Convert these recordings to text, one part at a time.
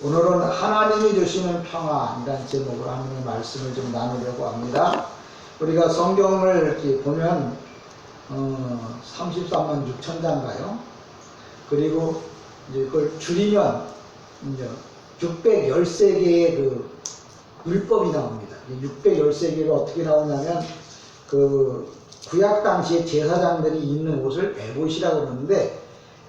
오늘은 하나님이 주시는 평안이라는 제목으로 하나님의 말씀을 좀 나누려고 합니다. 우리가 성경을 이렇게 보면 33만 6천 장가요. 그리고 이제 그걸 줄이면 이제 613개의 그 율법이 나옵니다. 613개가 어떻게 나오냐면 그 구약 당시에 제사장들이 입는 옷을 에봇이라고 그러는데,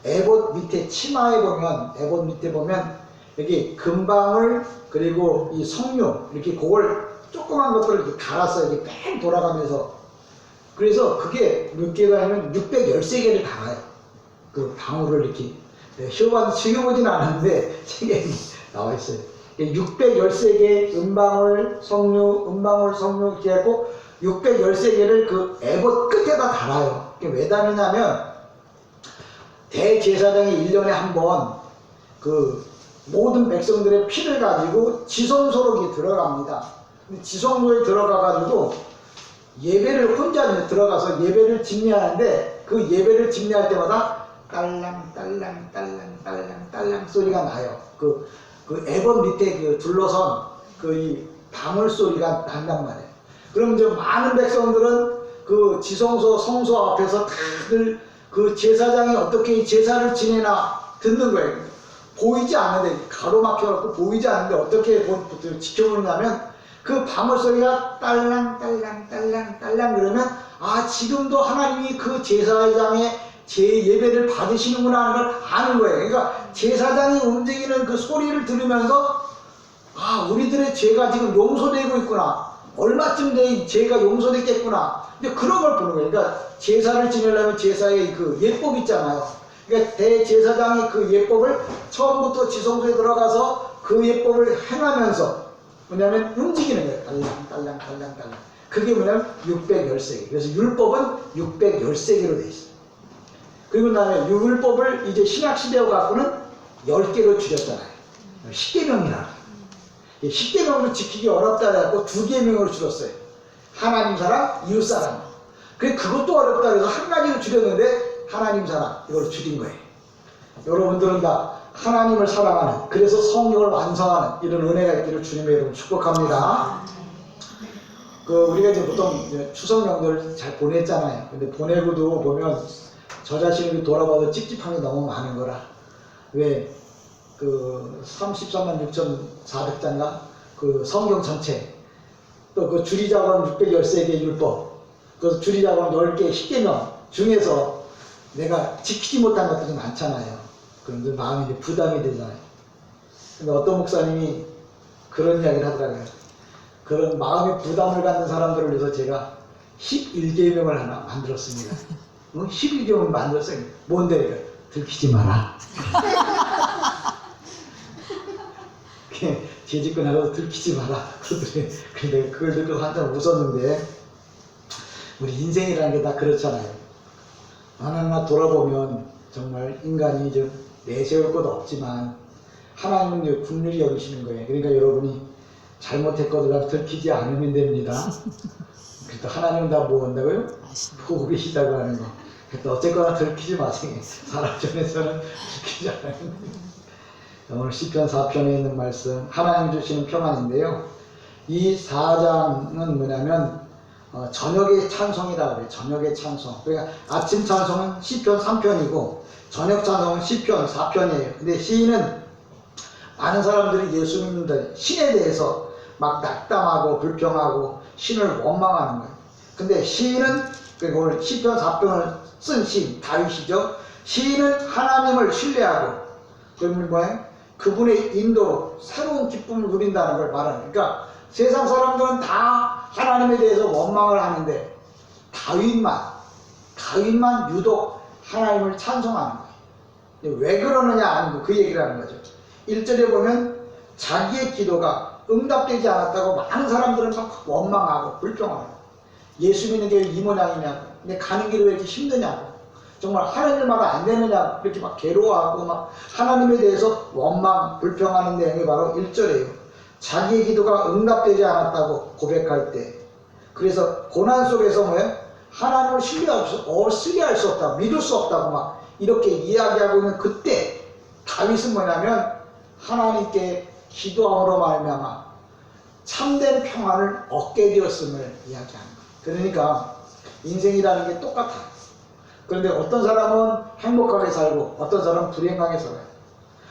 에봇 밑에 치마에 보면, 에봇 밑에 보면 여기 금방울 그리고 이 석류 이렇게 그걸 조그만 것들을 이렇게 갈았어요. 이렇게 뺑 돌아가면서. 그래서 그게 몇 개가 아니면 613개를 갈아요. 그 방울을 이렇게. 쉬워보진 않았는데 책에 나와 있어요. 613개 은방울 석류 은방울 석류 이렇게 하고 613개를 그 에봇 끝에다 달아요. 왜 다느냐면 대제사장이 1년에 한 번 그 모든 백성들의 피를 가지고 지성소로 들어갑니다. 지성소에 들어가가지고 예배를 혼자 들어가서 예배를 집례하는데, 그 예배를 집례할 때마다 딸랑 딸랑 딸랑 딸랑 딸랑 소리가 나요. 그 에봇 밑에 그 둘러선 그 이 방울 소리가 난단 말이에요. 그럼 이제 많은 백성들은 그 지성소 성소 앞에서 다들 그 제사장이 어떻게 제사를 지내나 듣는 거예요. 보이지 않는데, 가로막혀갖고 보이지 않는데 어떻게 지켜보냐면 그 방울 소리가 딸랑 딸랑 딸랑 딸랑 그러면, 아, 지금도 하나님이 그 제사장의 제 예배를 받으시는구나 하는 걸 아는 거예요. 그러니까 제사장이 움직이는 그 소리를 들으면서, 아, 우리들의 죄가 지금 용서되고 있구나, 얼마쯤 내 죄가 용서됐겠구나. 근데 그런 걸 보는 거예요. 그러니까 제사를 지내려면 제사의 그 예법 있잖아요. 그러니까 대제사장이 그 예법을 처음부터 지성소에 들어가서 그 예법을 행하면서, 뭐냐면 움직이는 거예요. 딸랑 딸랑 딸랑 딸랑. 그게 뭐냐면 613개. 그래서 율법은 613개로 되어 있어요. 그리고 다음에 율법을 이제 신약시대에 갖고는 10개로 줄였잖아요. 10계명이라. 10계명을 지키기 어렵다 해갖고 2계명으로 줄였어요. 하나님 사랑, 이웃 사랑. 그것도 어렵다 해서 한 가지로 줄였는데, 하나님 사랑, 이걸 줄인 거예요. 여러분들은 다 하나님을 사랑하는, 그래서 성령을 완성하는 이런 은혜가 있기를 주님의 이름으로 축복합니다. 우리가 이제 보통 추석 명절 잘 보냈잖아요. 근데 보내고도 보면 저 자신을 돌아봐도 찝찝한 게 너무 많은 거라. 왜? 33만 6,400자인가? 그 성경 전체. 또 그 줄이자고는 613개 율법. 그 줄이자고는 10개, 10계명 중에서 내가 지키지 못한 것들이 많잖아요. 그런데 마음이 이제 부담이 되잖아요. 근데 어떤 목사님이 그런 이야기를 하더라고요. 그런 마음의 부담을 갖는 사람들을 위해서 제가 11계명을 하나 만들었습니다. 11계명을 만들었어요. 뭔데? 들키지 마라. 재직근하고 들키지 마라. 근데 그걸 듣고 한참 웃었는데, 우리 인생이라는 게 다 그렇잖아요. 하나하나 돌아보면 정말 인간이 좀 내세울 것 없지만 하나님은 긍휼히 여기시는 거예요. 그러니까 여러분이 잘못했거나 들키지 않으면 됩니다. 그래도 하나님은 다 뭐 한다고요? 보고 계시다고 하는 거. 그래도 어쨌거나 들키지 마세요. 사람 전에서는 들키지 않아요. 오늘 시편 4편에 있는 말씀, 하나님 주시는 평안인데요. 이 4장은 뭐냐면 저녁의 찬송이라고 그래요. 저녁의 찬송. 그러니까 아침 찬송은 시편 3편이고 저녁 찬송은 시편 4편이에요. 근데 시인은 많은 사람들이 예수 믿는다, 신에 대해서 막 낙담하고 불평하고 신을 원망하는 거예요. 근데 시인은, 그러니까 오늘 시편 4편을 쓴 시인 다윗이죠. 시인은 하나님을 신뢰하고, 그러면 뭐예요? 그분의 인도로 새로운 기쁨을 누린다는 걸 말하는. 그러니까 세상 사람들은 다 하나님에 대해서 원망을 하는데 다윗만 유독 하나님을 찬송하는 거예요. 왜 그러느냐 하는 그 얘기를 하는 거죠. 1절에 보면 자기의 기도가 응답되지 않았다고 많은 사람들은 막 원망하고 불평하고, 예수 믿는 게 이 모양이냐고, 근데 가는 길이 왜 이렇게 힘드냐고, 정말 하나님 말이 안 되느냐 이렇게 막 괴로워하고 막 하나님에 대해서 원망 불평하는 내용이 바로 1절이에요. 자기의 기도가 응답되지 않았다고 고백할 때, 그래서 고난 속에서 뭐예요? 하나님을 신뢰할 수 없다, 믿을 수 없다고 막 이렇게 이야기하고 있는 그때 다윗은 뭐냐면 하나님께 기도함으로 말미암아 참된 평안을 얻게 되었음을 이야기하는 거예요. 그러니까 인생이라는 게 똑같아요. 그런데 어떤 사람은 행복하게 살고 어떤 사람은 불행하게 살아요.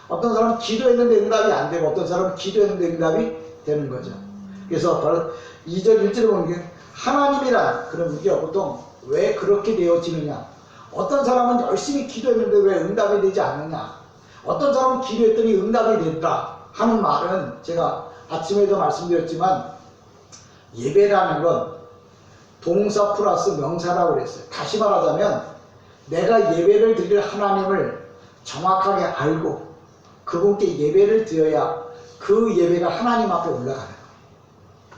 어떤 사람은 기도했는데 응답이 안 되고 어떤 사람은 기도했는데 응답이 되는 거죠. 그래서 바로 2절 1절에 보면 게 하나님이란 그런 우리가 보통 왜 그렇게 되어지느냐, 어떤 사람은 열심히 기도했는데 왜 응답이 되지 않느냐, 어떤 사람은 기도했더니 응답이 된다 하는 말은 제가 아침에도 말씀드렸지만 예배라는 건 동사 플러스 명사라고 그랬어요. 다시 말하자면 내가 예배를 드릴 하나님을 정확하게 알고 그분께 예배를 드려야 그 예배가 하나님 앞에 올라가는 거예요.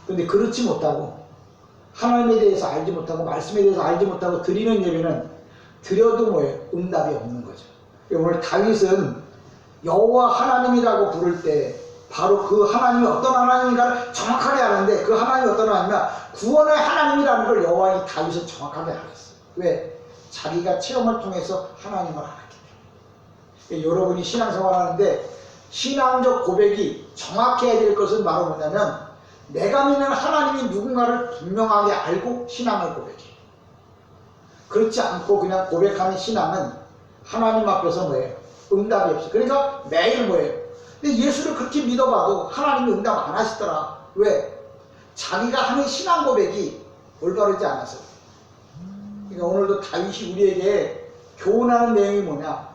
그런데 그렇지 못하고 하나님에 대해서 알지 못하고 말씀에 대해서 알지 못하고 드리는 예배는 드려도 뭐예요? 응답이 없는 거죠. 오늘 다윗은 여호와 하나님이라고 부를 때 바로 그 하나님이 어떤 하나님인가를 정확하게 아는데 그 하나님이 어떤 하나님이냐, 구원의 하나님이라는 걸 여호와 다윗은 정확하게 알았어요. 왜? 자기가 체험을 통해서 하나님을 알았기 때문에. 여러분이 신앙생활 하는데 신앙적 고백이 정확해야 될 것은 바로 뭐냐면 내가 믿는 하나님이 누군가를 분명하게 알고 신앙을 고백해요. 그렇지 않고 그냥 고백하는 신앙은 하나님 앞에서 뭐예요? 응답이 없어요. 그러니까 매일 뭐예요? 근데 예수를 그렇게 믿어봐도 하나님이 응답 안 하시더라. 왜? 자기가 하는 신앙 고백이 올바르지 않아서. 그러니까 오늘도 다윗이 우리에게 교훈하는 내용이 뭐냐?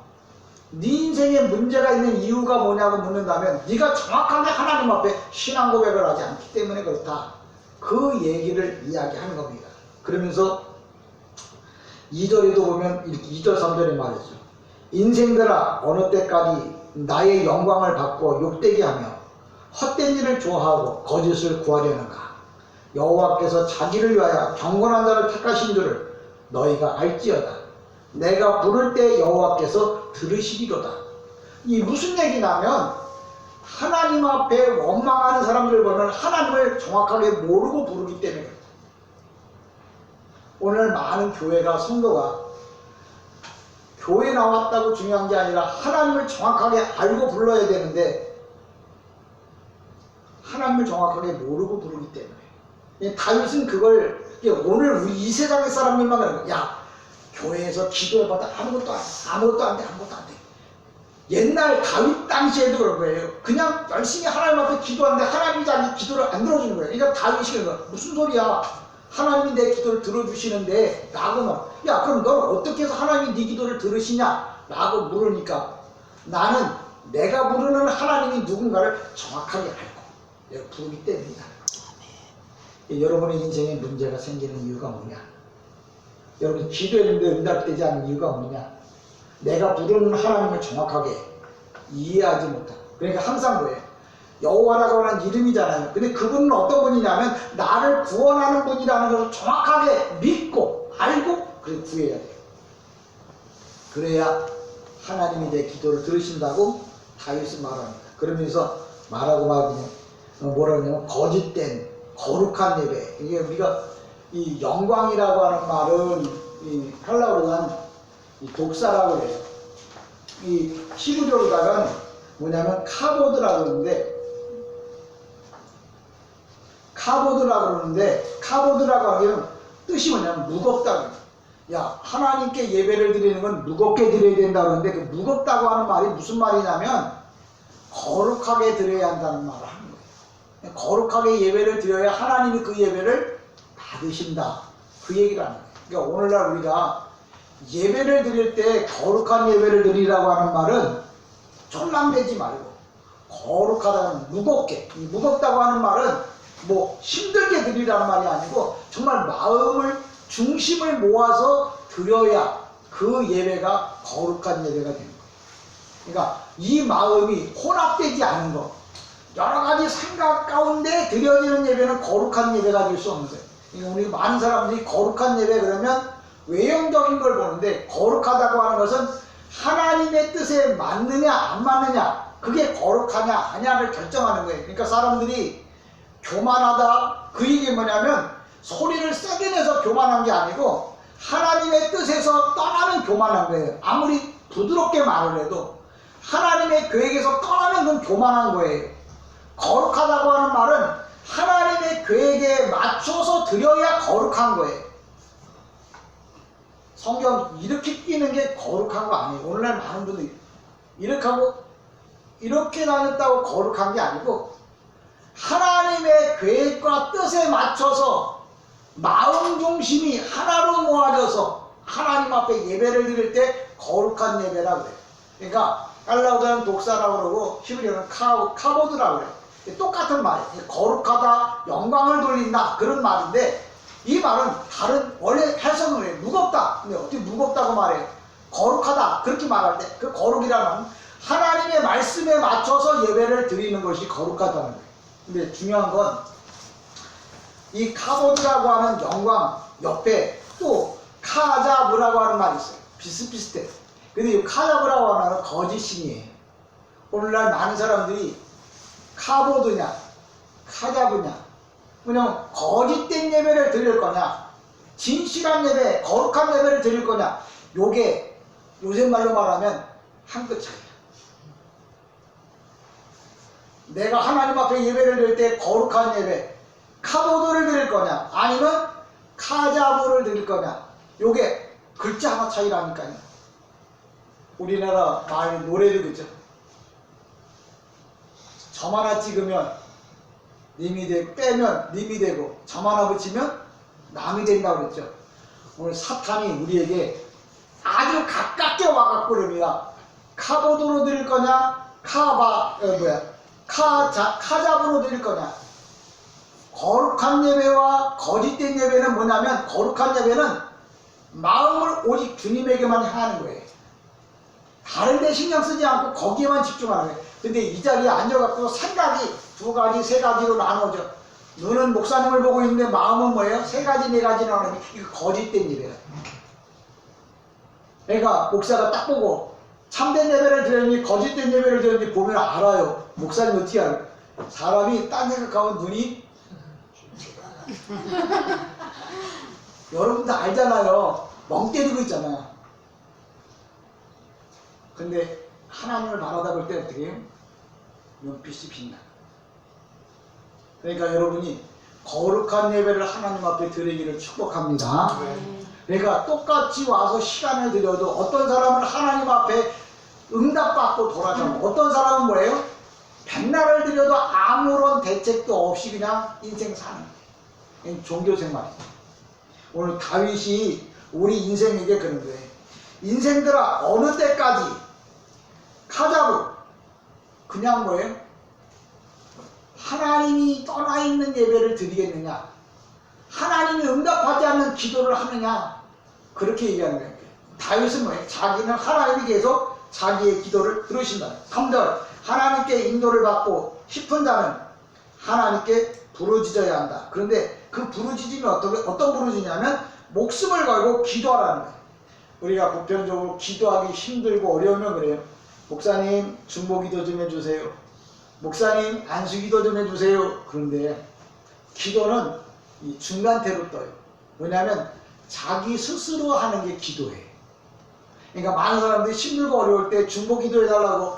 네 인생에 문제가 있는 이유가 뭐냐고 묻는다면 네가 정확하게 하나님 앞에 신앙 고백을 하지 않기 때문에 그렇다. 그 얘기를 이야기하는 겁니다. 그러면서 2절에도 보면 2절 3절에 말했죠. 인생들아 어느 때까지 나의 영광을 받고 욕되게 하며 헛된 일을 좋아하고 거짓을 구하려는가. 여호와께서 자기를 위하여 경건한 자를 택하신 줄을 너희가 알지어다. 내가 부를 때 여호와께서 들으시리로다. 이 무슨 얘기냐면 하나님 앞에 원망하는 사람들을 보면 하나님을 정확하게 모르고 부르기 때문에 그렇다. 오늘 많은 교회가 성도가 교회 나왔다고 중요한 게 아니라 하나님을 정확하게 알고 불러야 되는데 하나님을 정확하게 모르고 부르기 때문에. 다윗은 그걸 오늘 우리 이 세상의 사람들만 그러는 거야. 야, 교회에서 기도해봐도 아무것도 안 돼. 아무것도 안 돼. 아무것도 안 돼. 옛날 다윗 당시에도 그런 거예요. 그냥 열심히 하나님 앞에 기도하는데 하나님이 자기 기도를 안 들어주는 거예요. 그러니까 다윗이 그런 거야. 무슨 소리야. 하나님이 내 기도를 들어주시는데 라고 말. 야, 그럼 넌 어떻게 해서 하나님이 네 기도를 들으시냐? 라고 물으니까 나는 내가 부르는 하나님이 누군가를 정확하게 알고 내가 부르기 때문이다. 여러분의 인생에 문제가 생기는 이유가 뭐냐? 여러분 기도했는데 응답되지 않는 이유가 뭐냐? 내가 부르는 하나님을 정확하게 이해하지 못하고. 그러니까 항상 뭐예요? 여호와라고 하는 이름이잖아요. 근데 그분은 어떤 분이냐면 나를 구원하는 분이라는 것을 정확하게 믿고 알고 그리고 구해야 돼요. 그래야 하나님이 내 기도를 들으신다고 다윗은 말합니다. 그러면서 뭐라고 하냐면 거짓된 거룩한 예배. 이게 우리가 이 영광이라고 하는 말은 이 헬라어로는 이 독사라고 해요. 이 히브리어로다가 뭐냐면 카보드라고 그러는데 카보드라고 하기는 뜻이 뭐냐면 무겁다고. 야, 하나님께 예배를 드리는 건 무겁게 드려야 된다고 하는데 그 무겁다고 하는 말이 무슨 말이냐면 거룩하게 드려야 한다는 말을 하는 거예요. 거룩하게 예배를 드려야 하나님이 그 예배를 받으신다. 그 얘기를 하는 거예요. 그러니까 오늘날 우리가 예배를 드릴 때 거룩한 예배를 드리라고 하는 말은 쫄랑대지 말고 거룩하다는 무겁게. 이 무겁다고 하는 말은 뭐 힘들게 드리라는 말이 아니고 정말 마음을 중심을 모아서 드려야 그 예배가 거룩한 예배가 되는 거예요. 그러니까 이 마음이 혼합되지 않은 것, 여러 가지 생각 가운데 드려지는 예배는 거룩한 예배가 될 수 없는 거예요. 그러니까 우리 많은 사람들이 거룩한 예배 그러면 외형적인 걸 보는데 거룩하다고 하는 것은 하나님의 뜻에 맞느냐 안 맞느냐, 그게 거룩하냐 아냐를 결정하는 거예요. 그러니까 사람들이 교만하다, 그 얘기 뭐냐면 소리를 세게 내서 교만한 게 아니고 하나님의 뜻에서 떠나는 교만한 거예요. 아무리 부드럽게 말을 해도 하나님의 계획에서 떠나면 그건 교만한 거예요. 거룩하다고 하는 말은 하나님의 계획에 맞춰서 드려야 거룩한 거예요. 성경 이렇게 뛰는 게 거룩한 거 아니에요. 오늘날 많은 분들이 이렇게 하고 이렇게 다녔다고 거룩한 게 아니고 하나님의 계획과 뜻에 맞춰서 마음 중심이 하나로 모아져서 하나님 앞에 예배를 드릴 때 거룩한 예배라고 그래요. 그러니까 할라우드는 독사라고 그러고 히브리어는 카보드라고 그래요. 똑같은 말이에요. 거룩하다, 영광을 돌린다 그런 말인데 이 말은 다른 원래 해석은 왜 무겁다. 근데 어떻게 무겁다고 말해요? 거룩하다 그렇게 말할 때 그 거룩이라는 하나님의 말씀에 맞춰서 예배를 드리는 것이 거룩하다는 거예요. 근데 중요한 건 이 카보드라고 하는 영광 옆에 또 카자브라고 하는 말이 있어요. 비슷비슷해. 근데 이 카자브라고 하는 말은 거짓신이에요. 오늘날 많은 사람들이 카보드냐 카자브냐 그냥 거짓된 예배를 드릴 거냐 진실한 예배 거룩한 예배를 드릴 거냐 요게 요새 말로 말하면 한 끗 차이야. 내가 하나님 앞에 예배를 드릴 때 거룩한 예배 카보드를 드릴 거냐 아니면 카자브를 드릴 거냐 요게 글자 하나 차이라니까요. 우리나라 말 노래도 그죠. 점 하나 찍으면 님이 되고 빼면 님이 되고 점 하나 붙이면 남이 된다고 그랬죠. 오늘 사탄이 우리에게 아주 가깝게 와갖고 그럽니다. 카보드로 드릴 거냐 카자브로 드릴 거냐. 거룩한 예배와 거짓된 예배는 뭐냐면 거룩한 예배는 마음을 오직 주님에게만 향하는 거예요. 다른 데 신경 쓰지 않고 거기에만 집중하는 거예요. 근데 이 자리에 앉아갖고 생각이 두 가지, 세 가지로 나눠져. 눈은 목사님을 보고 있는데 마음은 뭐예요? 세 가지, 네 가지 나오는 게 이거 거짓된 예배야. 그러니까 목사가 딱 보고 참된 예배를 드렸니 거짓된 예배를 드렸니 보면 알아요. 목사님 어떻게 알아요? 사람이 딴 생각하면 눈이 여러분도 알잖아요. 멍 때리고 있잖아요. 근데 하나님을 바라다 볼 때 어떻게 해요? 눈빛이 빛나. 그러니까 여러분이 거룩한 예배를 하나님 앞에 드리기를 축복합니다. 그러니까 똑같이 와서 시간을 드려도 어떤 사람은 하나님 앞에 응답받고 돌아가고 어떤 사람은 뭐예요? 백날을 드려도 아무런 대책도 없이 그냥 인생 사는 거예요. 종교생활이죠. 오늘 다윗이 우리 인생에게 그런 거예요. 인생들아 어느 때까지 카자브 그냥 뭐예요? 하나님이 떠나 있는 예배를 드리겠느냐 하나님이 응답하지 않는 기도를 하느냐 그렇게 얘기하는 거예요. 다윗은 뭐예요? 자기는 하나님이 계속 자기의 기도를 들으신다. 3절 하나님께 인도를 받고 싶은 자는 하나님께 부르짖어야 한다. 그런데 그 부르짖음이 어떤 부르짖냐면 목숨을 걸고 기도하라는 거예요. 우리가 보편적으로 기도하기 힘들고 어려우면 그래요. 목사님 중보기도 좀 해주세요. 목사님 안수기도 좀 해주세요. 그런데 기도는 이 중간태로 떠요. 왜냐하면 자기 스스로 하는 게 기도예요. 그러니까 많은 사람들이 힘들고 어려울 때 중보기도 해달라고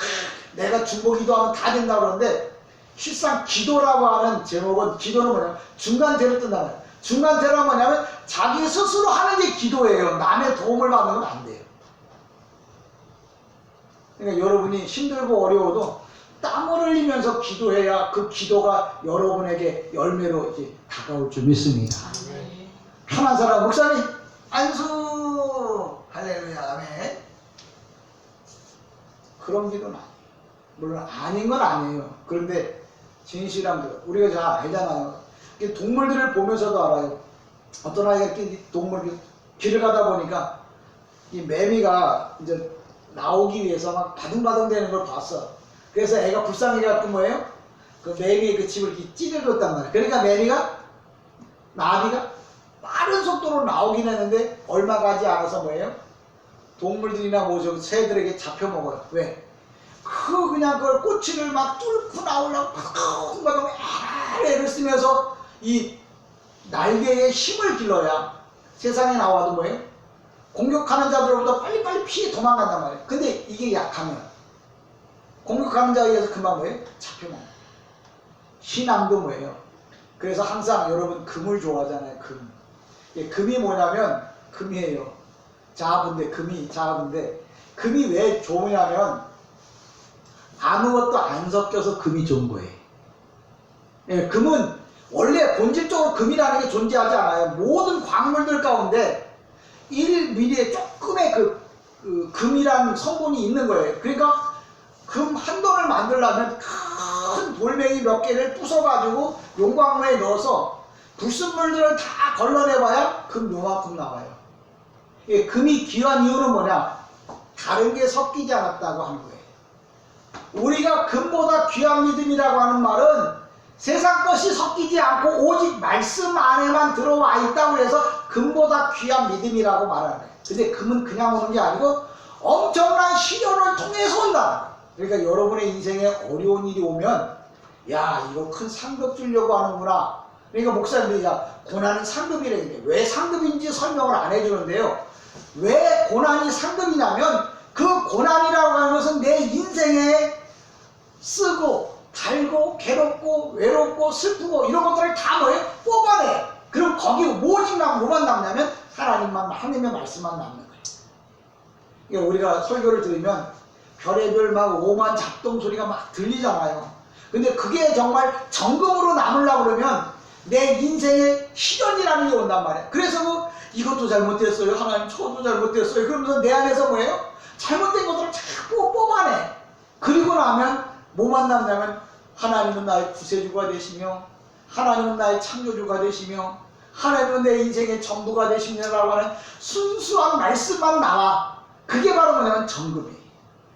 내가 중보기도하면 다 된다고 그러는데 실상 기도라고 하는 제목은 기도는 뭐냐면 중간태로 뜬다는 거예요. 중간태로는 뭐냐면 자기 스스로 하는 게 기도예요. 남의 도움을 받는 건 안 돼요. 그러니까 여러분이 힘들고 어려워도 땀을 흘리면서 기도해야 그 기도가 여러분에게 열매로 이제 다가올 줄 믿습니다. 한 사람 목사님 안수 할렐루야 아멘. 그런 기도는 아니에요. 물론 아닌 건 아니에요. 그런데 진실한 거 우리가 잘 알잖아요. 동물들을 보면서도 알아요. 어떤 아이가 이렇게 동물 길을 가다 보니까 이 매미가 이제 나오기 위해서 막 바둥바둥 되는 걸 봤어. 그래서 애가 불쌍해갖고 뭐예요? 그 매미의 그 집을 이렇게 찢어줬단 말이에요. 그러니까 나비가 빠른 속도로 나오긴 했는데 얼마 가지 않아서 뭐예요? 동물들이나 뭐 저 새들에게 잡혀먹어요. 왜? 그냥 그걸 꼬치를 막 뚫고 나오려고 바둥바둥 애를 쓰면서 이 날개에 힘을 길러야 세상에 나와도 뭐예요? 공격하는 자들로부터 빨리빨리 피해 도망간단 말이에요. 근데 이게 약하면 공격하는 자에 의해서 금방 뭐예요? 잡혀먹는. 신앙도 뭐예요? 그래서 항상 여러분 금을 좋아하잖아요. 금. 금이 뭐냐면 금이에요. 자아분데 금이 자아분데 금이 왜 좋으냐면 아무것도 안 섞여서 금이 좋은 거예요. 예, 금은 원래 본질적으로 금이라는 게 존재하지 않아요. 모든 광물들 가운데 1mm의 조금의 그 금이라는 성분이 있는 거예요. 그러니까 금 한 돈을 만들려면 큰 돌멩이 몇 개를 부숴가지고 용광로에 넣어서 불순물들을 다 걸러내봐야 금 요만큼 나와요. 예, 금이 귀한 이유는 뭐냐? 다른 게 섞이지 않았다고 하는 거예요. 우리가 금보다 귀한 믿음이라고 하는 말은 세상 것이 섞이지 않고 오직 말씀 안에만 들어와 있다고 해서 금보다 귀한 믿음이라고 말하는 거예요. 근데 금은 그냥 오는 게 아니고 엄청난 시련을 통해서 온다. 그러니까 여러분의 인생에 어려운 일이 오면 야 이거 큰 상급 주려고 하는구나. 그러니까 목사님들이 야 고난은 상급이래. 왜 상급인지 설명을 안 해주는데요. 왜 고난이 상급이냐면 그 고난이라고 하는 것은 내 인생에 쓰고 달고 괴롭고 외롭고 슬프고 이런 것들을 다 뭐예요? 뽑아내. 그럼 거기 오직 뭐만 남냐면 하나님의 말씀만 남는 거예요. 그러니까 우리가 설교를 들으면 별의별 막 오만 작동 소리가 막 들리잖아요. 근데 그게 정말 정금으로 남으려고 그러면 내 인생에 시련이라는 게 온단 말이에요. 그래서 이것도 잘못됐어요. 하나님 저것도 잘못됐어요. 그러면서 내 안에서 뭐예요? 잘못된 것들을 자꾸 뽑아내. 그리고 나면 뭐만 남냐면 하나님은 나의 구세주가 되시며 하나님은 나의 창조주가 되시며 하나님은 내 인생의 전부가 되시며라고 하는 순수한 말씀만 나와. 그게 바로 뭐냐면 정금이에요.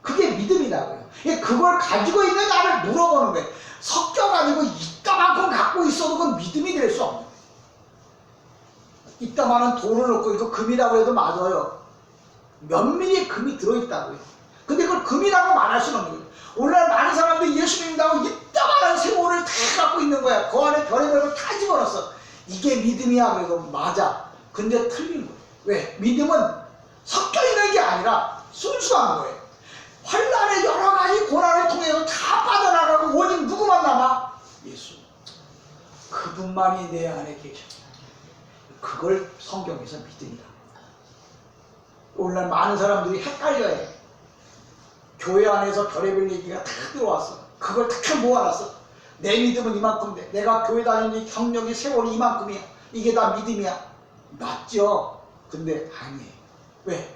그게 믿음이라고요. 그걸 가지고 있는 나를 물어보는 거예요. 섞여가지고 이따만큼 갖고 있어도 그건 믿음이 될 수 없는 거예요. 이따만한 돈을 넣고 이거 금이라고 해도 맞아요. 몇 미리의 금이 들어있다고요. 근데 그걸 금이라고 말할 수는 없는 거예요. 오늘날 많은 사람들이 예수 믿는다고 이따만한 세월을 다 갖고 있는 거야. 그 안에 별의별 걸 다 집어넣었어. 이게 믿음이야. 그래도 맞아. 근데 틀린 거예요. 왜? 믿음은 섞여있는 게 아니라 순수한 거예요. 환난의 여러 가지 고난을 통해서 다 빠져나가고 오직 누구만 남아? 예수. 그분만이 내 안에 계셔. 그걸 성경에서 믿음이다. 오늘날 많은 사람들이 헷갈려해. 교회 안에서 별의별 얘기가 다 들어왔어. 그걸 다 모아놨어. 내 믿음은 이만큼 돼. 내가 교회 다니는 경력이 세월이 이만큼이야. 이게 다 믿음이야. 맞죠? 근데 아니에요. 왜?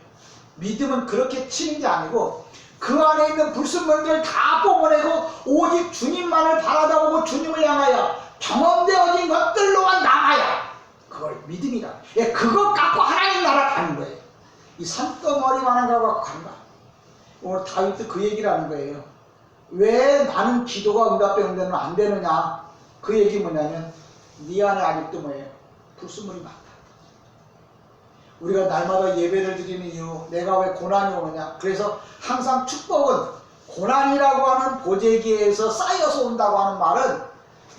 믿음은 그렇게 치는 게 아니고 그 안에 있는 불순물들을 다 뽑아내고 오직 주님만을 바라다보고 주님을 향하여 경험되어진 것들로만 남아야 그걸 믿음이다. 예, 그것 갖고 하나님 나라 가는 거예요. 이 산더머리만한 거 갖고 간다. 오늘 다윗도 그 얘기를 하는 거예요. 왜 나는 기도가 응답되는 안 되느냐? 그 얘기 뭐냐면 네 안에 아직도 뭐예요? 불순물이 많다. 우리가 날마다 예배를 드리는 이유, 내가 왜 고난이 오느냐? 그래서 항상 축복은 고난이라고 하는 보재기에서 쌓여서 온다고 하는 말은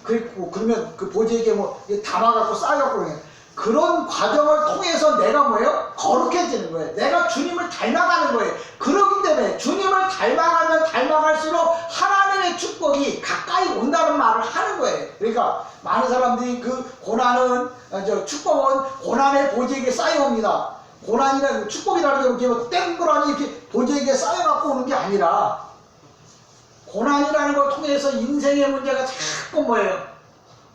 그러면 그 보재기에 뭐 담아갖고 쌓여갖고 그런 과정을 통해서 내가 뭐예요? 거룩해지는 거예요. 내가 주님을 닮아가는 거예요. 그렇기 때문에 주님을 닮아가면 닮아갈수록 하나님의 축복이 가까이 온다는 말을 하는 거예요. 그러니까 많은 사람들이 그 축복은 고난의 보재기에 쌓여옵니다. 고난이라는 축복이라는 게 땡그라니 이렇게 보재기에 쌓여갖고 오는 게 아니라 고난이라는 걸 통해서 인생의 문제가 자꾸 뭐예요?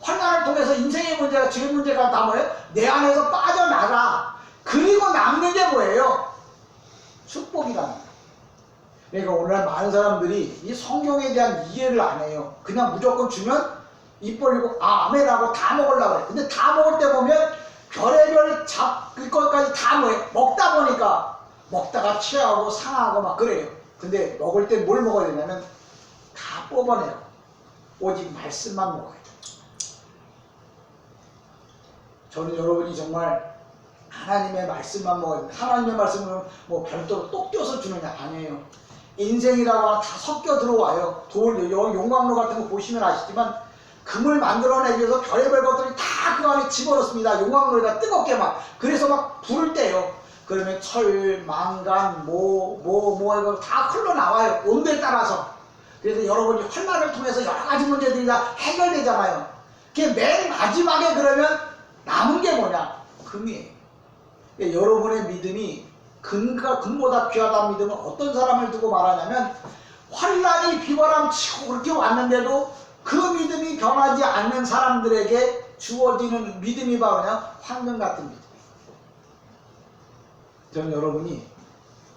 환난을 통해서 인생의 문제가 죄 문제가 다 뭐예요? 내 안에서 빠져나가. 그리고 남는 게 뭐예요? 축복이라는 거예요. 그러니까 오늘날 많은 사람들이 이 성경에 대한 이해를 안 해요. 그냥 무조건 주면 입 벌리고 아멘하고 다 먹으려고 해요. 근데 다 먹을 때 보면 별의별 그것까지 다 뭐예요? 먹다 보니까 먹다가 취하고 상하고 막 그래요. 근데 먹을 때 뭘 먹어야 되냐면 다 뽑아내요. 오직 말씀만 먹어야 돼요. 저는 여러분이 정말 하나님의 말씀만 먹어야 돼요. 하나님의 말씀은 뭐 별도로 똑 떼어서 주느냐? 아니에요. 인생이라고 하면 다 섞여 들어와요. 용광로 같은 거 보시면 아시지만 금을 만들어내기 위해서 별의별 것들이 다 그 안에 집어넣습니다. 용광로에다 뜨겁게 막. 그래서 막 불을 떼요. 그러면 철, 망간, 이거 다 흘러나와요. 온도에 따라서. 그래서 여러분이 환난을 통해서 여러 가지 문제들이 다 해결되잖아요. 그게 맨 마지막에 그러면 남은 게 뭐냐? 금이에요. 그러니까 여러분의 믿음이 금보다 귀하다는 믿음은 어떤 사람을 두고 말하냐면 환난이 비바람 치고 그렇게 왔는데도 그 믿음이 변하지 않는 사람들에게 주어지는 믿음이 바로 그냥 황금 같은 믿음이에요. 저는 여러분이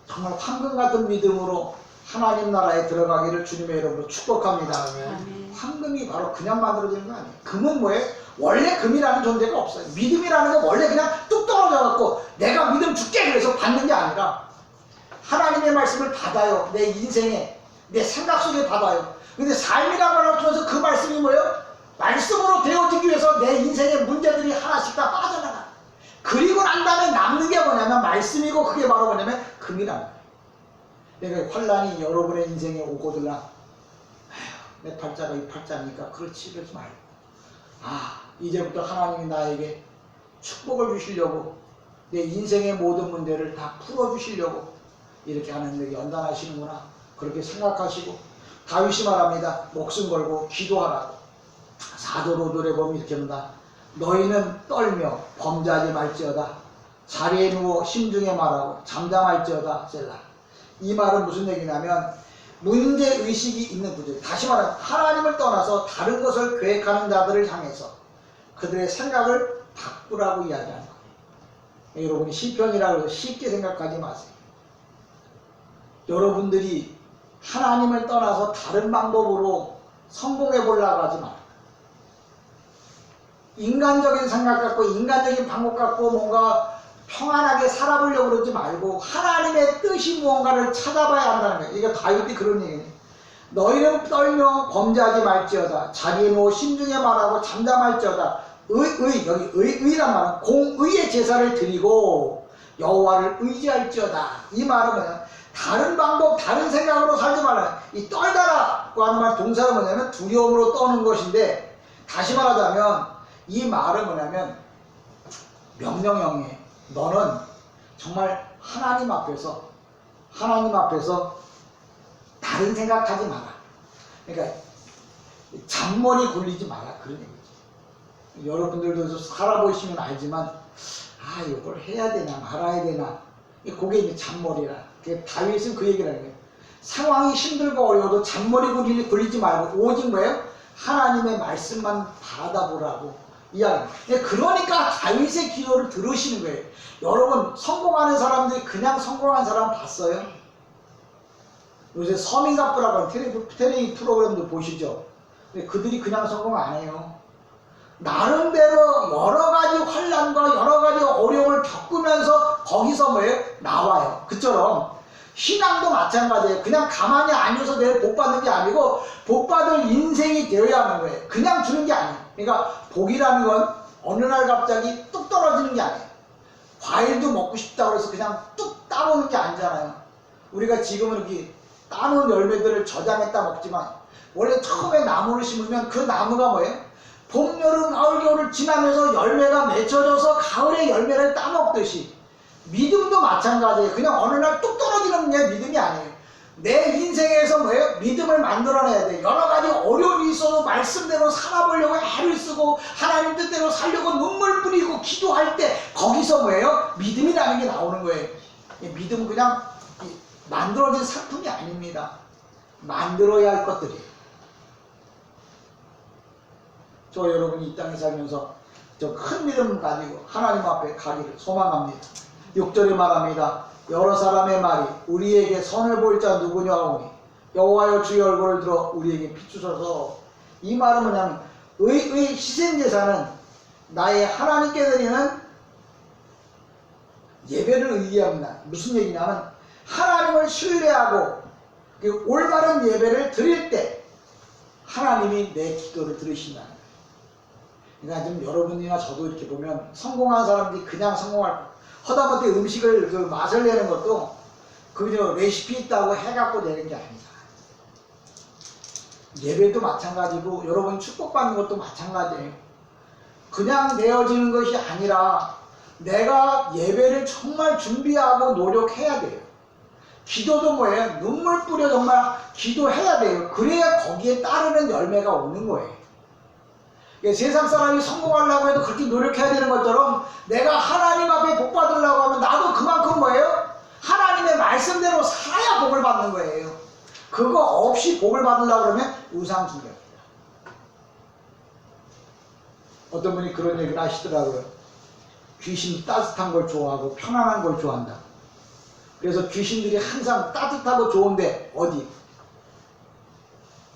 정말 황금 같은 믿음으로 하나님 나라에 들어가기를 주님의 이름으로 축복합니다. 아멘. 황금이 바로 그냥 만들어지는 거 아니에요. 금은 뭐예요? 원래 금이라는 존재가 없어요. 믿음이라는 건 원래 그냥 뚝 떨어져 갖고 내가 믿음 줄게 그래서 받는 게 아니라 하나님의 말씀을 받아요. 내 인생에 내 생각 속에 받아요. 근데 삶이라는 걸 통해서 그 말씀이 뭐예요? 말씀으로 되어지기 위해서 내 인생의 문제들이 하나씩 다 빠져나가. 그리고 난 다음에 남는 게 뭐냐면 말씀이고 그게 바로 뭐냐면 금이라는 거예요. 그러니까 환란이 여러분의 인생에 오고들라 내 팔자가 이 팔자니까 그렇지 그러지 말고 이제부터 하나님이 나에게 축복을 주시려고 내 인생의 모든 문제를 다 풀어주시려고 이렇게 하나님에게 연단하시는구나 그렇게 생각하시고 다윗이 말합니다. 목숨 걸고 기도하라고. 사도로 노래 보면 이렇게 합니다. 너희는 떨며 범죄하지 말지어다. 자리에 누워 심중에 말하고 잠잠할지어다. 셀라. 이 말은 무슨 얘기냐면 문제의식이 있는 분들, 다시 말하면 하나님을 떠나서 다른 것을 계획하는 자들을 향해서 그들의 생각을 바꾸라고 이야기하는 거예요. 여러분이 시편이라고 해서 쉽게 생각하지 마세요. 여러분들이 하나님을 떠나서 다른 방법으로 성공해 보려고 하지 마세요. 인간적인 생각 갖고 인간적인 방법 갖고 뭔가 평안하게 살아보려고 그러지 말고 하나님의 뜻이 무언가를 찾아봐야 한다는 거예요. 이게 다윗이 그런 얘기예요. 너희는 떨며 범죄하지 말지어다. 자리에 누워 심중에 말하고 잠잠할지어다. 여기 의란 말은 공의의 제사를 드리고 여호와를 의지할지어다. 이 말은 뭐냐? 다른 방법, 다른 생각으로 살지 말라. 이 떨다라고 하는 말 동사가 뭐냐면 두려움으로 떠는 것인데 다시 말하자면 이 말은 뭐냐면 명령형이에요. 너는 정말 하나님 앞에서 다른 생각하지 마라. 그러니까 잔머리 굴리지 마라 그런 얘기죠. 여러분들도 살아보시면 알지만 이걸 해야 되나 말아야 되나 그게 이제 잔머리라. 다윗은 그 얘기를 하는 거예요. 상황이 힘들고 어려워도 잔머리 굴리지 말고 오직 뭐예요? 하나님의 말씀만 받아보라고 이야기. 그러니까 다윗의 기도를 들으시는 거예요. 여러분 성공하는 사람들이 그냥 성공한 사람 봤어요? 요새 서민갑부라고 하는 텔레비 프로그램도 보시죠? 근데 그들이 그냥 성공 안 해요. 나름대로 여러 가지 환난과 여러 가지 어려움을 겪으면서 거기서 뭐예요? 나와요. 그처럼 신앙도 마찬가지예요. 그냥 가만히 앉아서 내일 복 받는 게 아니고 복 받을 인생이 되어야 하는 거예요. 그냥 주는 게 아니에요. 그러니까 복이라는 건 어느 날 갑자기 뚝 떨어지는 게 아니에요. 과일도 먹고 싶다고 해서 그냥 뚝 따오는 게 아니잖아요. 우리가 지금은 이렇게 따놓은 열매들을 저장했다 먹지만 원래 처음에 나무를 심으면 그 나무가 뭐예요? 봄, 여름, 가을, 겨울을 지나면서 열매가 맺혀져서 가을에 열매를 따먹듯이 믿음도 마찬가지예요. 그냥 어느 날 뚝 떨어지는 게 믿음이 아니에요. 내 인생에서 뭐예요? 믿음을 만들어내야 돼. 여러 가지 어려움이 있어도 말씀대로 살아보려고 애를 쓰고 하나님 뜻대로 살려고 눈물 뿌리고 기도할 때 거기서 뭐예요? 믿음이라는 게 나오는 거예요. 믿음은 그냥 만들어진 상품이 아닙니다. 만들어야 할 것들이에요. 저 여러분이 이 땅에 살면서 저 큰 믿음 가지고 하나님 앞에 가기를 소망합니다. 6절에 말합니다. 여러 사람의 말이 우리에게 선을 볼 자 누구냐 하오니 여호와여 주의 얼굴을 들어 우리에게 비추소서. 이 말은 뭐냐면 희생제사는 나의 하나님께 드리는 예배를 의미합니다. 무슨 얘기냐면 하나님을 신뢰하고 올바른 예배를 드릴 때 하나님이 내 기도를 들으신다는 거예요. 그러니까 지금 여러분이나 저도 이렇게 보면 성공한 사람들이 그냥 허다못해 음식을 맛을 내는 것도 그저 레시피 있다고 해갖고 내는 게 아니잖아요. 예배도 마찬가지고 여러분 축복받는 것도 마찬가지예요. 그냥 내어지는 것이 아니라 내가 예배를 정말 준비하고 노력해야 돼요. 기도도 뭐예요? 눈물 뿌려 정말 기도해야 돼요. 그래야 거기에 따르는 열매가 오는 거예요. 세상 사람이 성공하려고 해도 그렇게 노력해야 되는 것처럼 내가 하나님 앞에 복 받으려고 하면 나도 그만큼 뭐예요? 하나님의 말씀대로 살아야 복을 받는 거예요. 그거 없이 복을 받으려고 그러면 우상숭배입니다. 어떤 분이 그런 얘기를 하시더라고요. 귀신이 따뜻한 걸 좋아하고 편안한 걸 좋아한다. 그래서 귀신들이 항상 따뜻하고 좋은데 어디?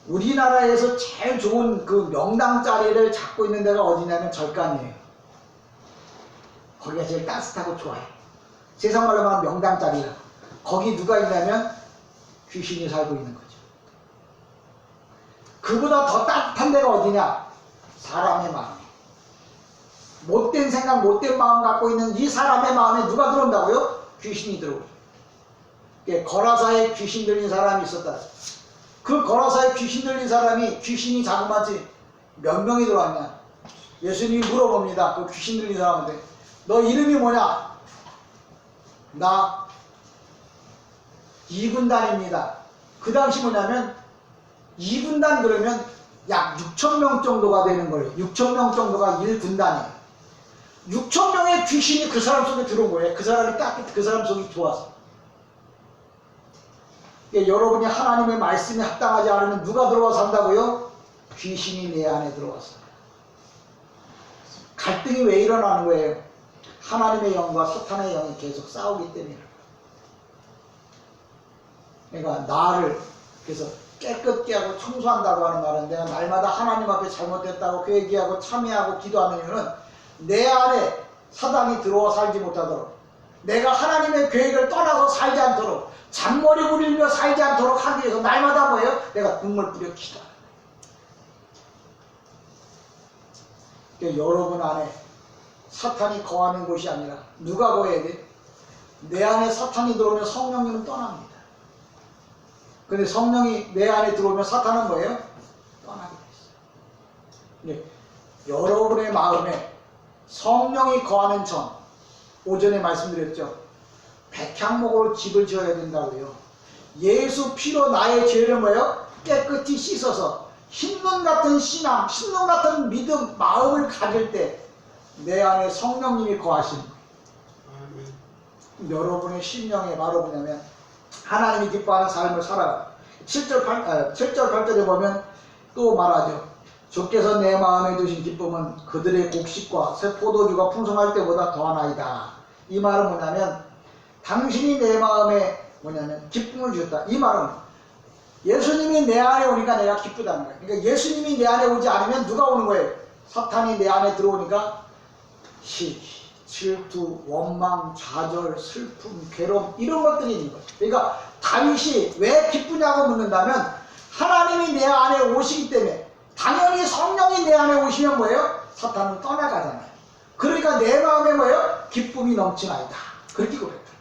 우리나라에서 제일 좋은 그 명당 자리를 잡고 있는 데가 어디냐면 절간이에요. 거기가 제일 따뜻하고 좋아요. 세상 말로 말하면 명당 자리라. 거기 누가 있냐면 귀신이 살고 있는 거죠. 그보다 더 따뜻한 데가 어디냐? 사람의 마음. 못된 생각, 못된 마음 갖고 있는 이 사람의 마음에 누가 들어온다고요? 귀신이 들어오죠. 거라사에 귀신 들린 사람이 있었다. 그 거라사에 귀신 들린 사람이 귀신이 자그마치 몇 명이 들어왔냐? 예수님이 물어봅니다. 그 귀신 들린 사람한테 너 이름이 뭐냐? 나 이분단입니다. 그 당시 뭐냐면 이분단 그러면 약 6,000명 정도가 되는 거예요. 6,000명 정도가 1분단이에요. 6,000명의 귀신이 그 사람 속에 들어온 거예요. 그 사람이 딱 그 사람 속이 좋아서. 여러분이 하나님의 말씀에 합당하지 않으면 누가 들어와서 한다고요? 귀신이 내 안에 들어와서. 갈등이 왜 일어나는 거예요? 하나님의 영과 사탄의 영이 계속 싸우기 때문에. 그러니까 나를 그래서 깨끗게 하고 청소한다고 하는 말은 내가 날마다 하나님 앞에 잘못됐다고 회개하고 참회하고 기도하는 이유는 내 안에 사단이 들어와 살지 못하도록, 내가 하나님의 계획을 떠나서 살지 않도록, 잔머리 부리며 살지 않도록 하기 위해서 날마다 뭐예요? 내가 눈물 뿌려 기도하는 거예요. 여러분 안에 사탄이 거하는 곳이 아니라 누가 거해야 돼? 내 안에 사탄이 들어오면 성령님은 떠납니다. 근데 성령이 내 안에 들어오면 사탄은 뭐예요? 떠나게 됐어요. 여러분의 마음에 성령이 거하는 전, 오전에 말씀드렸죠. 백향목으로 집을 지어야 된다고요. 예수 피로 나의 죄를 뭐예요? 깨끗이 씻어서 흰눈 같은 신앙, 흰눈 같은 믿음, 마음을 가질 때 내 안에 성령님이 거하시는 거예요. 여러분의 심령에 바로 뭐냐면 하나님이 기뻐하는 삶을 살아가. 7절 8절에 보면 또 말하죠. 주께서 내 마음에 두신 기쁨은 그들의 곡식과 새 포도주가 풍성할 때보다 더하나이다. 이 말은 뭐냐면 당신이 내 마음에 뭐냐면 기쁨을 주셨다. 이 말은 예수님이 내 안에 오니까 내가 기쁘다는 거예요. 그러니까 예수님이 내 안에 오지 않으면 누가 오는 거예요? 사탄이 내 안에 들어오니까 시기, 질투, 원망, 좌절, 슬픔, 괴로움 이런 것들이 있는 거예요. 그러니까 다윗이 왜 기쁘냐고 묻는다면 하나님이 내 안에 오시기 때문에, 당연히 성령이 내 안에 오시면 뭐예요? 사탄은 떠나가잖아요. 그러니까 내 마음에 뭐예요? 기쁨이 넘치나이다. 그렇게 그랬다.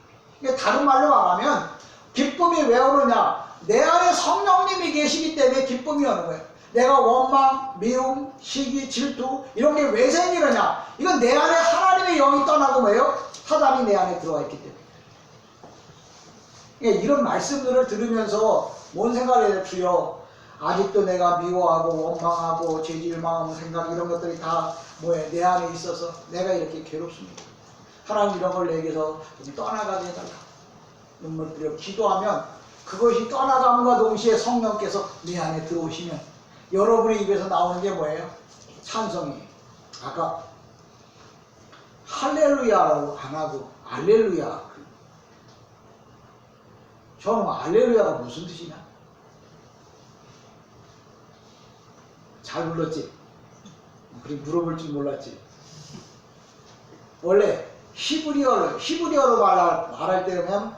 그러니까 다른 말로 말하면 기쁨이 왜 오느냐? 내 안에 성령님이 계시기 때문에 기쁨이 오는 거예요. 내가 원망, 미움, 시기, 질투 이런 게 왜 생기느냐? 이건 내 안에 하나님의 영이 떠나고 뭐예요? 사단이 내 안에 들어와 있기 때문에. 그러니까 이런 말씀들을 들으면서 뭔 생각을 해요? 주여, 아직도 내가 미워하고 원망하고 죄질 마음, 생각 이런 것들이 다 뭐예요? 내 안에 있어서 내가 이렇게 괴롭습니다. 하나님 이런 걸 내게서 좀 떠나가게 해달라. 눈물 뿌려 기도하면 그것이 떠나감과 동시에 성령께서 내 안에 들어오시면 여러분의 입에서 나오는 게 뭐예요? 찬송이에요. 아까 할렐루야라고 안 하고 알렐루야. 저는 알렐루야가 무슨 뜻이냐? 잘 불렀지? 그리 물어볼 줄 몰랐지? 원래 히브리어로 말할 때면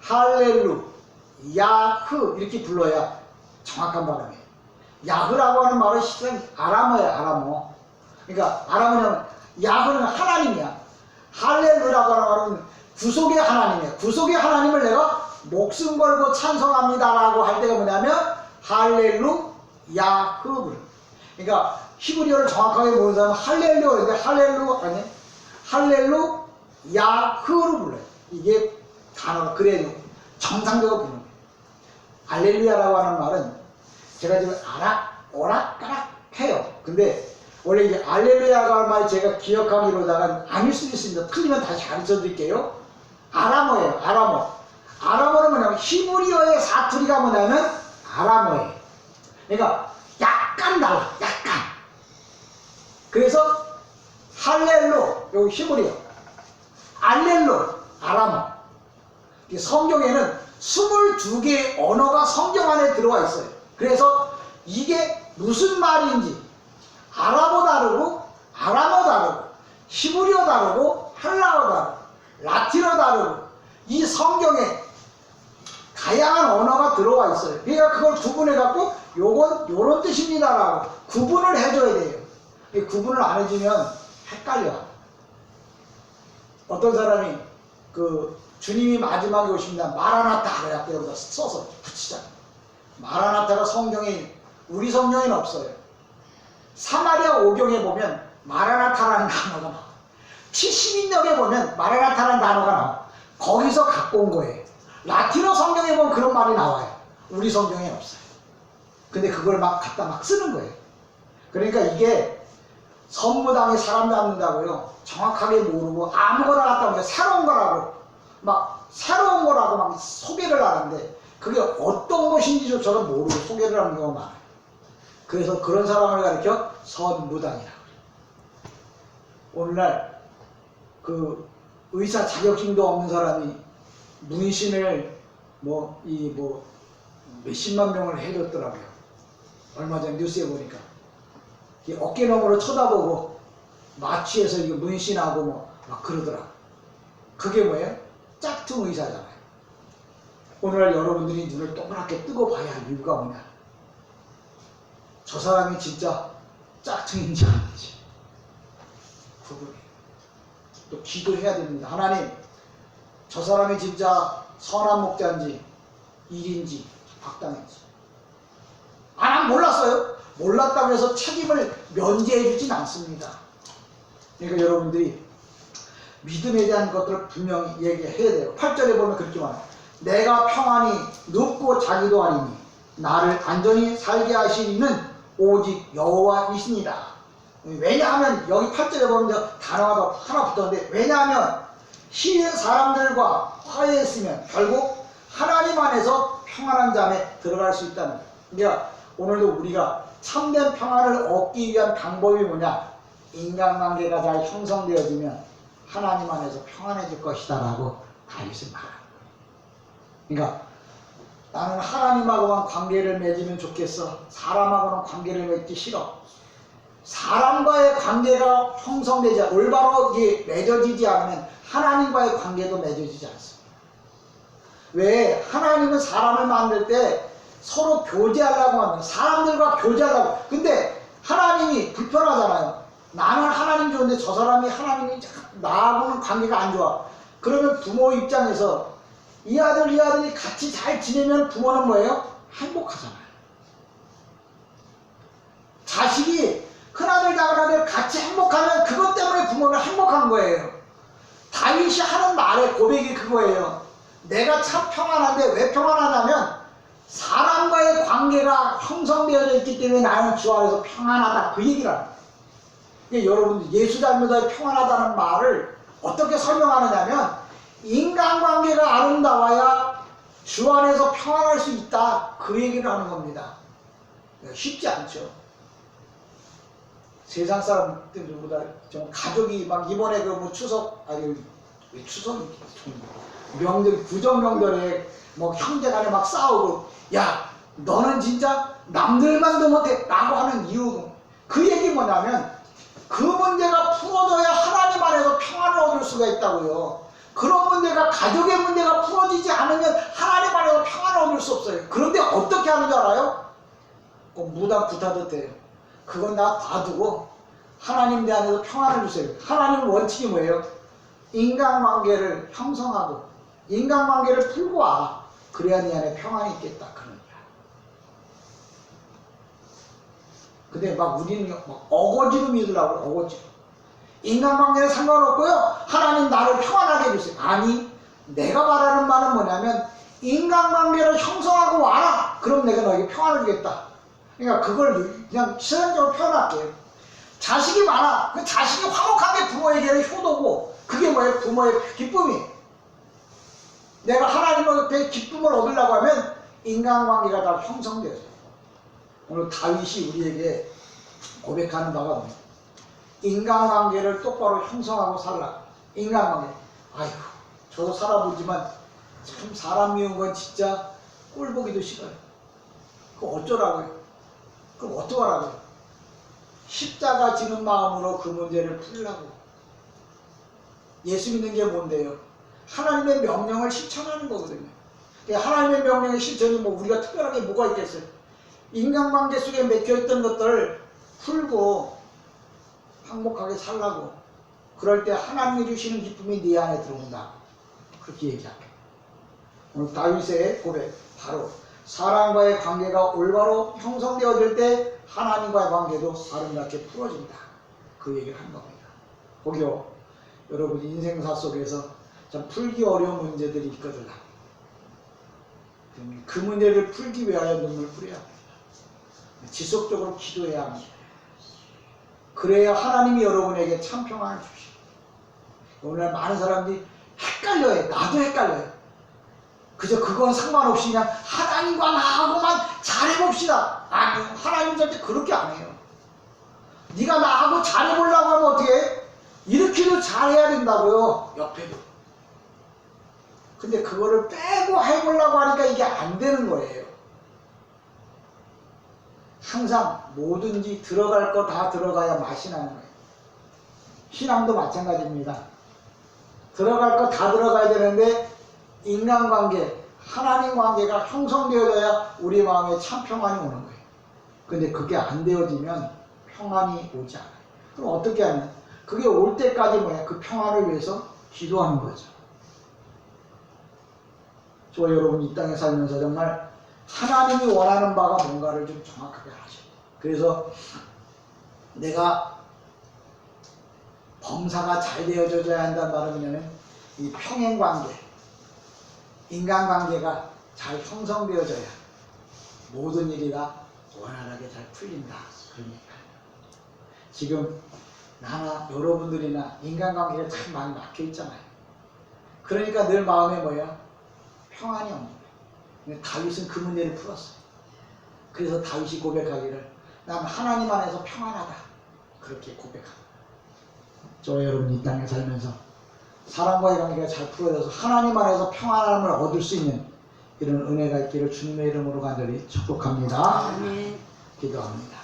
할렐루, 야흐 이렇게 불러야 정확한 발음이에요. 야흐라고 하는 말은 실은 아람어예요, 아람어. 그러니까 아람어는 야흐는 하나님이야. 할렐루라고 하는 말은 구속의 하나님이에요. 구속의 하나님을 내가 목숨 걸고 찬송합니다라고 할 때가 뭐냐면 할렐루, 야흐. 그러니까 히브리어를 정확하게 모르는 사람은 할렐루인데 할렐루, 야흐로 불러요. 이게 단어가 그래요. 정상적으로 부르는 거예요. 할렐루야라고 하는 말은 제가 지금 오락가락 해요. 근데 원래 이제 할렐루야가 말 제가 기억하기로다가 아닐 수도 있습니다. 틀리면 다시 가르쳐 드릴게요. 아람어예요. 아람어. 아람어는 뭐냐면 히브리어의 사투리가 뭐냐면 아람어예요. 그러니까 약간 달라. 약간. 그래서 할렐로 여기 히브리어, 알렐로 아람어. 성경에는 22개의 언어가 성경 안에 들어와 있어요. 그래서 이게 무슨 말인지 아랍어 다르고 아람어 다르고 히브리어 다르고 헬라어 다르고 라틴어 다르고 이 성경에 다양한 언어가 들어와 있어요. 그러니까 그걸 구분해 갖고 요건 요런 뜻입니다라고 구분을 해줘야 돼요. 구분을 안 해주면 헷갈려. 어떤 사람이 주님이 마지막에 오십니다. 마라나타 그래갖고 여기다 써서 붙이자. 마라나타가 성경에 우리 성경에는 없어요. 사마리아 오경에 보면 마라나타라는 단어가 나와. 70인역에 보면 마라나타라는 단어가 나와. 거기서 갖고 온 거예요. 라틴어 성경에 보면 그런 말이 나와요. 우리 성경에 없어요. 근데 그걸 막 갖다 막 쓰는 거예요. 그러니까 이게 선무당에 사람 잡는다고요. 정확하게 모르고 아무거나 갖다 오면 새로운 거라고 막 소개를 하는데 그게 어떤 것인지조차도 모르고 소개를 하는 경우가 많아요. 그래서 그런 사람을 가리켜 선무당이라고 해요. 오늘날 의사 자격증도 없는 사람이 문신을 몇십만 명을 해줬더라고요. 얼마 전에 뉴스에 보니까 어깨너머로 쳐다보고 마취해서 이거 문신하고 막 그러더라고요. 그게 뭐예요? 짝퉁 의사잖아요. 오늘날 여러분들이 눈을 동그랗게 뜨고 봐야 할 이유가 뭐냐? 저 사람이 진짜 짝퉁인지 아닌지 구분해요. 또 기도해야 됩니다. 하나님, 저 사람이 진짜 선한 목자인지 일인지 악당인지. 난 몰랐어요. 몰랐다고 해서 책임을 면제해 주진 않습니다. 그러니까 여러분들이 믿음에 대한 것들을 분명히 얘기해야 돼요. 8절에 보면 그렇게 말해요. 내가 평안히 눕고 자기도 아니니 나를 안전히 살게 하시는 오직 여호와이시니라. 왜냐하면 여기 8절에 보면 단어가 하나 붙었는데 왜냐하면 시의 사람들과 화해했으면 결국 하나님 안에서 평안한 잠에 들어갈 수 있다는 거예요. 그러니까 오늘도 우리가 참된 평안을 얻기 위한 방법이 뭐냐? 인간관계가 잘 형성되어지면 하나님 안에서 평안해질 것이다 라고 다윗은 말합니다. 그러니까 나는 하나님하고만 관계를 맺으면 좋겠어. 사람하고는 관계를 맺기 싫어. 사람과의 관계가 형성되지 올바로 맺어지지 않으면 하나님과의 관계도 맺어지지 않습니다. 왜? 하나님은 사람을 만들 때 서로 교제하려고 합니다. 사람들과 교제하려고. 근데 하나님이 불편하잖아요. 나는 하나님 좋은데 저 사람이 하나님이 나하고는 관계가 안 좋아. 그러면 부모 입장에서 이 아들 이 아들이 같이 잘 지내면 부모는 뭐예요? 행복하잖아요. 자식이 큰아들 작은아들 같이 행복하면 그것 때문에 부모는 행복한 거예요. 다윗이 하는 말의 고백이 그거예요. 내가 참 평안한데 왜 평안하냐면 사람과의 관계가 형성되어져 있기 때문에 나는 주 안에서 평안하다. 그 얘기를 합니다. 여러분들 예수 닮아서 평안하다는 말을 어떻게 설명하느냐면 인간관계가 아름다워야 주 안에서 평안할 수 있다. 그 얘기를 하는 겁니다. 쉽지 않죠. 세상 사람들보다 좀 가족이 막 이번에 추석 추석 명절 구정 명절에 형제간에 막 싸우고 야 너는 진짜 남들만도 못해 라고 하는 이유 그 얘기 뭐냐면 그 문제가 풀어져야 하나님 안에서 평안을 얻을 수가 있다고요. 그런 문제가 가족의 문제가 풀어지지 않으면 하나님 안에서 평안을 얻을 수 없어요. 그런데 어떻게 하는 줄 알아요? 무당 부타도 돼요. 그건 나 봐두고 하나님 내 안에서 평안을 주세요. 하나님 원칙이 뭐예요? 인간관계를 형성하고 인간관계를 풀고 와. 그래야 네 안에 평안이 있겠다. 그런 거야. 근데 우리는 어거지로 믿으라고 어거지로. 인간관계는 상관없고요. 하나님 나를 평안하게 해주세요. 아니 내가 말하는 말은 뭐냐면 인간관계를 형성하고 와라. 그럼 내가 너에게 평안을 주겠다. 그러니까 그걸 그냥 시선적으로 표현할게요. 자식이 많아. 그 자식이 화목하게 부모에게는 효도고, 그게 뭐예요? 부모의 기쁨이. 내가 하나님의 기쁨을 얻으려고 하면 인간관계가 다 형성돼요. 오늘 다윗이 우리에게 고백하는 바가 뭐예요? 인간관계를 똑바로 형성하고 살라. 인간관계. 아이고, 저도 살아보지만 참 사람 미운 건 진짜 꼴보기도 싫어요. 그거 어쩌라고요? 그럼 어떡하라고요? 십자가 지는 마음으로 그 문제를 풀려고. 예수 믿는 게 뭔데요? 하나님의 명령을 실천하는 거거든요. 하나님의 명령의 실천이 뭐 우리가 특별하게 뭐가 있겠어요? 인간관계 속에 맥혀있던 것들을 풀고 행복하게 살라고. 그럴 때 하나님이 주시는 기쁨이 네 안에 들어온다. 그렇게 얘기합니다. 오늘 다윗의 고백, 바로 사람과의 관계가 올바로 형성되어질 때 하나님과의 관계도 아름답게 풀어진다. 그 얘기를 한 겁니다. 거기요, 여러분 인생사 속에서 참 풀기 어려운 문제들이 있거든요. 그 문제를 풀기 위하여 눈물 뿌려야 합니다. 지속적으로 기도해야 합니다. 그래야 하나님이 여러분에게 참 평안을 주시고. 오늘 많은 사람들이 헷갈려요. 나도 헷갈려요. 그저 그건 상관없이 그냥 하나님과 나하고만 잘해봅시다. 아니, 하나님 절대 그렇게 안 해요. 네가 나하고 잘해보려고 하면 어떻게 해? 이렇게도 잘해야 된다고요. 옆에도. 근데 그거를 빼고 해보려고 하니까 이게 안 되는 거예요. 항상 뭐든지 들어갈 거 다 들어가야 맛이 나는 거예요. 신앙도 마찬가지입니다. 들어갈 거 다 들어가야 되는데 인간관계, 하나님 관계가 형성되어져야 우리 마음에 참 평안이 오는 거예요. 근데 그게 안 되어지면 평안이 오지 않아요. 그럼 어떻게 하냐? 그게 올 때까지 뭐야? 그 평안을 위해서 기도하는 거죠. 저 여러분 이 땅에 살면서 정말 하나님이 원하는 바가 뭔가를 좀 정확하게 하셔요. 그래서 내가 범사가 잘 되어져야 한다는 말은 뭐냐면 이 평행관계, 인간관계가 잘 형성되어져야 모든 일이 다 원활하게 잘 풀린다. 그런 얘기입니다. 지금 나나 여러분들이나 인간관계가 참 많이 막혀 있잖아요. 그러니까 늘 마음에 뭐예요? 평안이 없는 거예요. 다윗은 그 문제를 풀었어요. 그래서 다윗이 고백하기를 난 하나님 안에서 평안하다. 그렇게 고백합니다. 저 여러분 이 땅에 살면서 사람과의 관계가 잘 풀어져서 하나님 안에서 평안함을 얻을 수 있는 이런 은혜가 있기를 주님의 이름으로 간절히 축복합니다. 아멘. 기도합니다.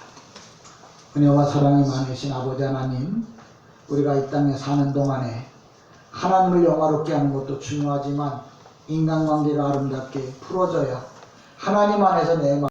은혜와 사랑이 많으신 아버지 하나님, 우리가 이 땅에 사는 동안에 하나님을 영화롭게 하는 것도 중요하지만 인간관계가 아름답게 풀어져야 하나님 안에서 내